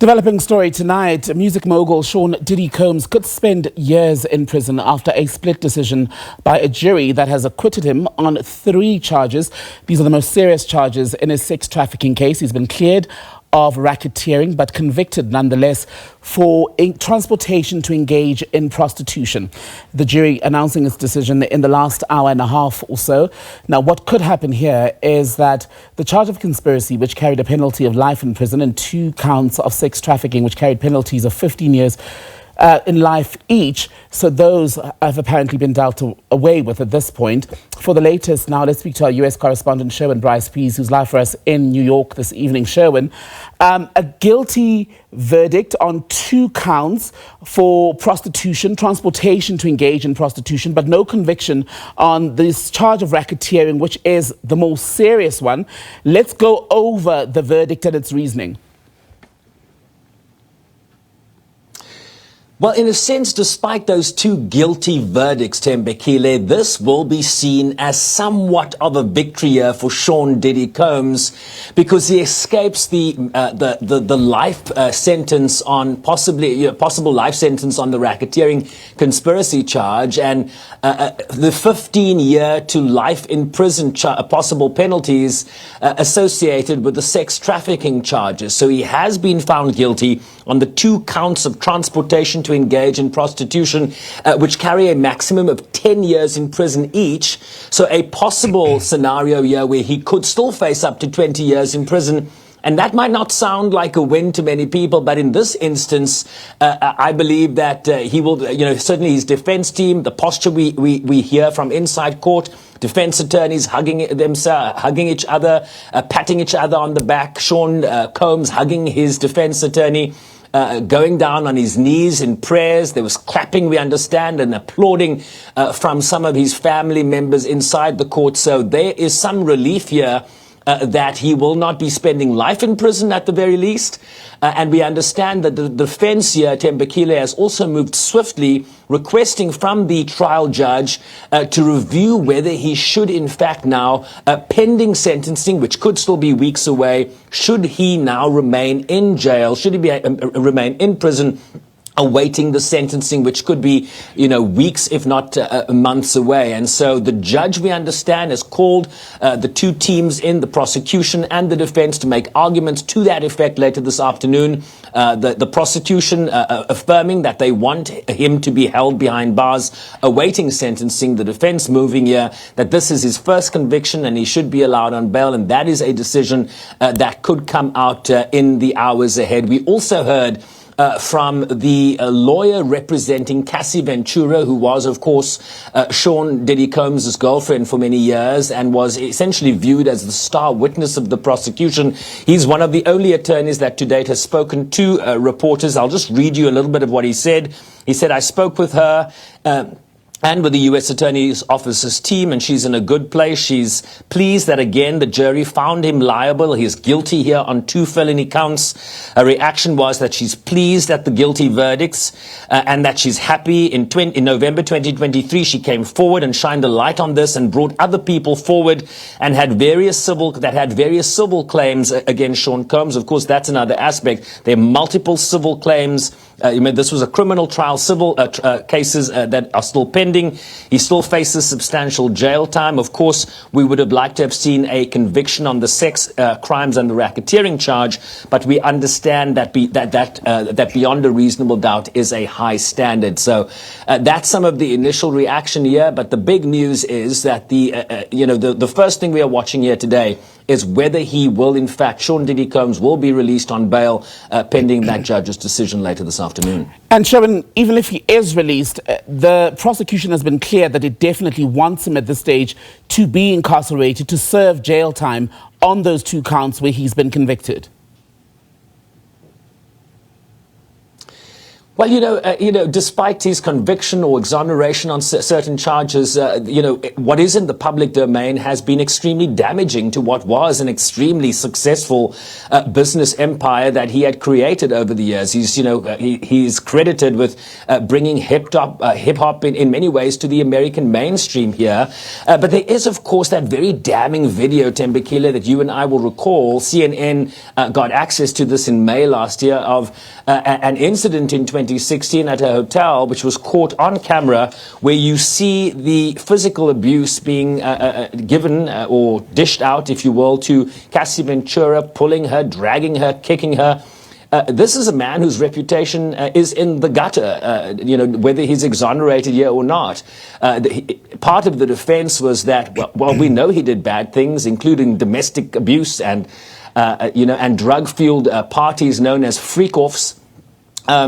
Developing story tonight, music mogul Diddy Combs could spend years in prison after a split decision by a jury that has acquitted him on 3 charges. These are the most serious charges in his sex trafficking case. He's been cleared of racketeering but convicted nonetheless for transportation to engage in prostitution. The jury announcing its decision in the last hour and a half or so. Now, what could happen here is that the charge of conspiracy, which carried a penalty of life in prison, and 2 counts of sex trafficking, which carried penalties of 15 years in life each. So those have apparently been dealt away with at this point. For the latest, now let's speak to our US correspondent Sherwin Bryce-Pease, who's live for us in New York this evening. Sherwin, a guilty verdict on 2 counts for prostitution, transportation to engage in prostitution, but no conviction on this charge of racketeering, which is the most serious one. Let's go over the verdict and its reasoning. Well, in a sense, despite those 2 guilty verdicts, Tembekile, this will be seen as somewhat of a victory here for Diddy Combs, because he escapes the life sentence on possible life sentence on the racketeering conspiracy charge, and the 15-year to life in prison possible penalties associated with the sex trafficking charges. So he has been found guilty on the 2 counts of transportation to engage in prostitution, which carry a maximum of 10 years in prison each. So a possible scenario here where he could still face up to 20 years in prison. And that might not sound like a win to many people, but in this instance, I believe that he will, certainly his defense team, the posture we hear from inside court, defense attorneys hugging each other, patting each other on the back, Combs hugging his defense attorney, going down on his knees in prayers. There was clapping, we understand, and applauding from some of his family members inside the court. So there is some relief here that he will not be spending life in prison at the very least. And we understand that the defense here, Tembekile, has also moved swiftly, requesting from the trial judge to review whether he should, in fact, now, pending sentencing, which could still be weeks away, should he now remain in jail, should he remain in prison, awaiting the sentencing, which could be, weeks, if not months away. And so the judge, we understand, has called the 2 teams in the prosecution and the defense to make arguments to that effect later this afternoon. The prosecution affirming that they want him to be held behind bars, awaiting sentencing. The defense moving here that this is his first conviction and he should be allowed on bail. And that is a decision that could come out in the hours ahead. We also heard from the lawyer representing Cassie Ventura, who was, of course, Diddy Combs' girlfriend for many years and was essentially viewed as the star witness of the prosecution. He's one of the only attorneys that to date has spoken to reporters. I'll just read you a little bit of what he said. He said, "I spoke with her and with the U.S. Attorney's Office's team, and she's in a good place. She's pleased that, again, the jury found him liable. He's guilty here on 2 felony counts. Her reaction was that she's pleased at the guilty verdicts and that she's happy. In November 2023, she came forward and shined a light on this and brought other people forward and had various civil claims against Combs. Of course, that's another aspect. There are multiple civil claims. This was a criminal trial, civil cases that are still pending. He still faces substantial jail time. Of course, we would have liked to have seen a conviction on the sex crimes and the racketeering charge, but we understand that that beyond a reasonable doubt is a high standard. So that's some of the initial reaction here. But the big news is that the first thing we are watching here today is whether he will, in fact, Diddy Combs will be released on bail pending that judge's decision later this afternoon. And Sherwin, even if he is released, the prosecution has been clear that it definitely wants him at this stage to be incarcerated, to serve jail time on those 2 counts where he's been convicted. Well, despite his conviction or exoneration on certain charges, what is in the public domain has been extremely damaging to what was an extremely successful business empire that he had created over the years. He's credited with bringing hip hop in many ways to the American mainstream here. But there is, of course, that very damning video, Tembekile, that you and I will recall. CNN got access to this in May last year of an incident in 2016 at a hotel, which was caught on camera, where you see the physical abuse being given or dished out, if you will, to Cassie Ventura, pulling her, dragging her, kicking her. This is a man whose reputation is in the gutter, whether he's exonerated here or not. Part of the defense was that, well, we know he did bad things, including domestic abuse and drug-fueled parties known as freak-offs.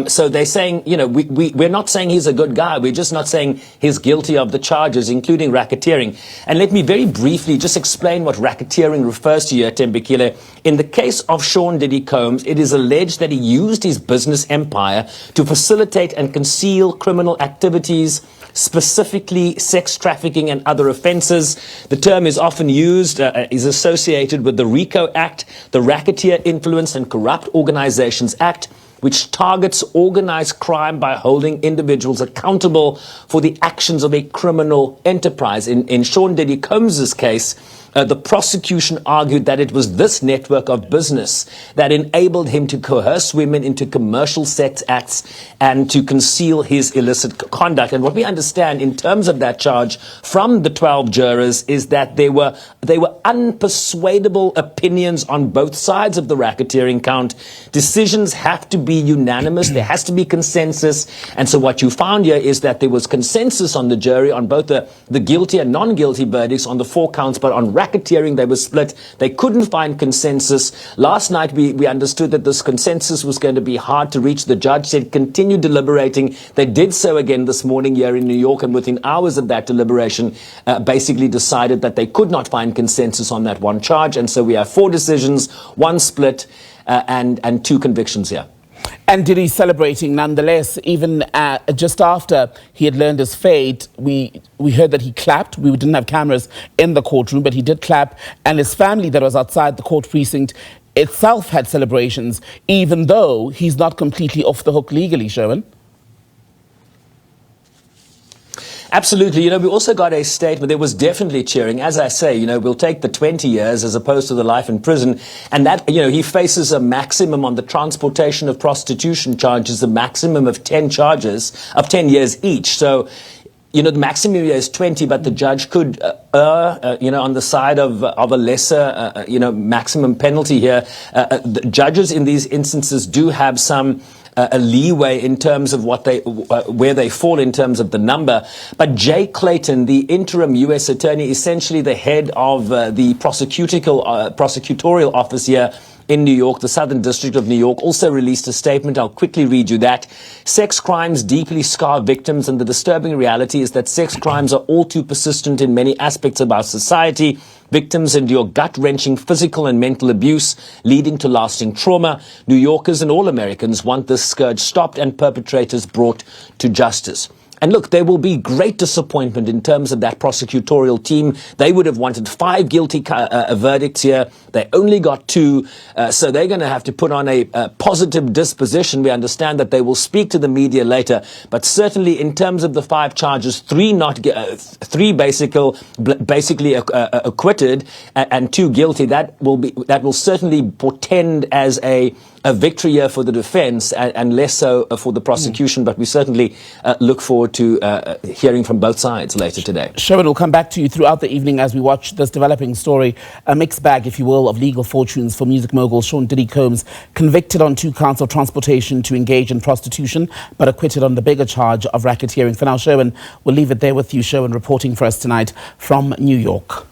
So they're saying, we're not saying he's a good guy. We're just not saying he's guilty of the charges, including racketeering. And let me very briefly just explain what racketeering refers to here, Tembekile. In the case of Sean Diddy Combs, it is alleged that he used his business empire to facilitate and conceal criminal activities, specifically sex trafficking and other offenses. The term is often used, is associated with the RICO Act, the Racketeer Influence and Corrupt Organizations Act, which targets organized crime by holding individuals accountable for the actions of a criminal enterprise. In Sean Diddy Combs' case, the prosecution argued that it was this network of business that enabled him to coerce women into commercial sex acts and to conceal his illicit conduct. And what we understand in terms of that charge from the 12 jurors is that they were unpersuadable opinions on both sides of the racketeering count. Decisions have to be unanimous. There has to be consensus. And so what you found here is that there was consensus on the jury on both the guilty and non-guilty verdicts on the 4 counts, but on racketeering, they were split. They couldn't find consensus. Last night, we understood that this consensus was going to be hard to reach. The judge said, continue deliberating. They did so again this morning here in New York, and within hours of that deliberation, basically decided that they could not find consensus on that one charge. And so we have 4 decisions, 1 split, and 2 convictions here. And Diddy celebrating nonetheless, even just after he had learned his fate. We heard that he clapped. We didn't have cameras in the courtroom, but he did clap. And his family that was outside the court precinct itself had celebrations, even though he's not completely off the hook legally, Sherwin. Absolutely. We also got a statement. There was definitely cheering. As I say, we'll take the 20 years as opposed to the life in prison. And that, he faces a maximum on the transportation of prostitution charges, a maximum of 10 years each. So, the maximum here is 20, but the judge could on the side of a lesser, maximum penalty here. The judges in these instances do have some a leeway in terms of where they fall in terms of the number. But Jay Clayton, the interim U.S. attorney, essentially the head of the prosecutorial office here in New York, the Southern District of New York, also released a statement. I'll quickly read you that. Sex crimes deeply scar victims, and the disturbing reality is that sex crimes are all too persistent in many aspects of our society. Victims endure gut-wrenching physical and mental abuse, leading to lasting trauma. New Yorkers and all Americans want this scourge stopped and perpetrators brought to justice. And look, there will be great disappointment in terms of that prosecutorial team. They would have wanted 5 guilty verdicts here. They only got 2. So they're going to have to put on a positive disposition. We understand that they will speak to the media later. But certainly in terms of the 5 charges, 3 basically acquitted and 2 guilty. That will certainly portend as a victory here for the defense and less so for the prosecution. But we certainly look forward to hearing from both sides later today. Sherwin, we'll come back to you throughout the evening as we watch this developing story, a mixed bag, if you will, of legal fortunes for music mogul Sean Diddy Combs, convicted on 2 counts of transportation to engage in prostitution, but acquitted on the bigger charge of racketeering. For now, Sherwin, we'll leave it there with you. Sherwin reporting for us tonight from New York.